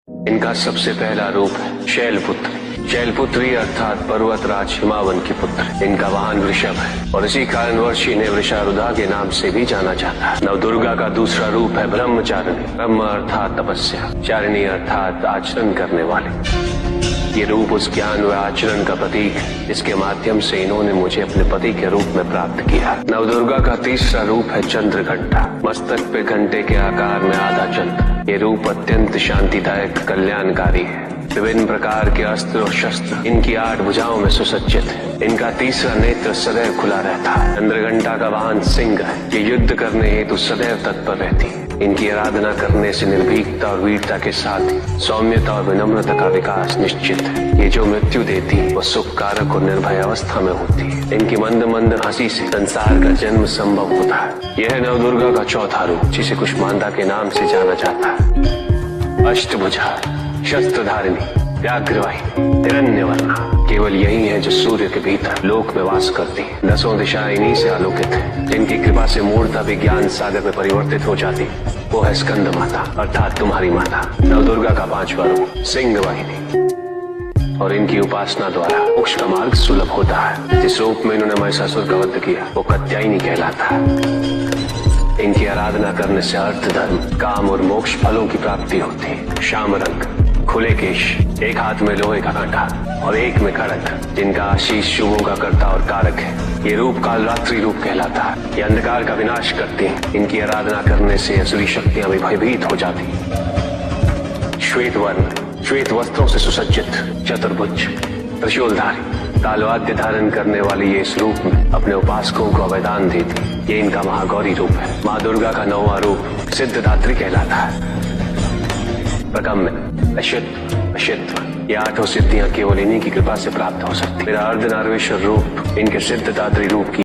इनका सबसे पहला रूप है शैलपुत्री। शैलपुत्री अर्थात पर्वतराज हिमावन की पुत्र। इनका वाहन वृषभ है और इसी कारणवश इन्हें वृषारुधा के नाम से भी जाना जाता है। नवदुर्गा का दूसरा रूप है ब्रह्मचारिणी। ब्रह्म अर्थात तपस्या, चारिणी अर्थात आचरण करने वाले। ये रूप उस ज्ञान व आचरण का प्रतीक है जिसके माध्यम से इन्होंने मुझे अपने पति के रूप में प्राप्त किया। नवदुर्गा का तीसरा रूप है चंद्रघंटा। मस्तक पे घंटे के आकार में आधा चंद्र। ये रूप अत्यंत शांतिदायक कल्याणकारी है। विभिन्न प्रकार के अस्त्र और शस्त्र इनकी 8 भुजाओं में सुसज्जित है। इनका तीसरा नेत्र सदैव खुला रहता है। चंद्रघंटा का वाहन सिंह है। ये युद्ध करने हेतु सदैव तत्पर रहती है। इनकी आराधना करने से निर्भीकता और वीरता के साथ ही सौम्यता और विनम्रता का विकास निश्चित है। ये जो मृत्यु देती है वो सुख कारक और निर्भय अवस्था में होती है। इनकी मंद मंद हंसी से संसार का जन्म संभव होता है। यह है नवदुर्गा का चौथा रूप जिसे कुष्मांडा के नाम से जाना जाता है। अष्टभुजा, शस्त्रधारिणी, व्याघ्रवाहिनी, हिरण्यवर्णा केवल यही है जो सूर्य के भीतर लोक में वास करती है। 10 दिशाएं इन्हीं से आलोकित है। जिनकी कृपा से मूर्ता भी ज्ञान सागर में परिवर्तित हो जाती वो है स्कंद माता अर्थात तुम्हारी माता। नवदुर्गा का 5वां रूप सिंह वाहिनी और इनकी उपासना द्वारा मोक्ष का मार्ग सुलभ होता है। जिस रूप में इन्होंने महिषासुर का वध किया वो कात्यायनी कहलाता है। इनकी आराधना करने से अर्थ, धर्म, काम और मोक्ष फलों की प्राप्ति होती है। श्याम रंग, खुले केश, एक हाथ में लोहे का कांटा और एक में खड़ग, जिनका आशीष शुभों का कर्ता और कारक है। ये रूप कालरात्रि रूप कहलाता है। ये अंधकार का विनाश करती हैं। इनकी आराधना करने से असुरी शक्तियां भी भयभीत हो जाती हैं। श्वेत वर्ण, श्वेत वस्त्रों से सुसज्जित, चतुर्भुज, त्रिशूलधारी, तालवाद्य धारण करने वाली ये इस रूप में अपने उपासकों को अवदान देती। ये इनका महागौरी रूप है। माँ दुर्गा का 9वां रूप सिद्धदात्री कहलाता है। प्रगम्य, अशुद्ध, अशित्व ये 8 सिद्धियां केवल इन्हीं की कृपा से प्राप्त हो सकती। मेरा अर्धनारीश्वर रूप इनके सिद्धदात्री रूप की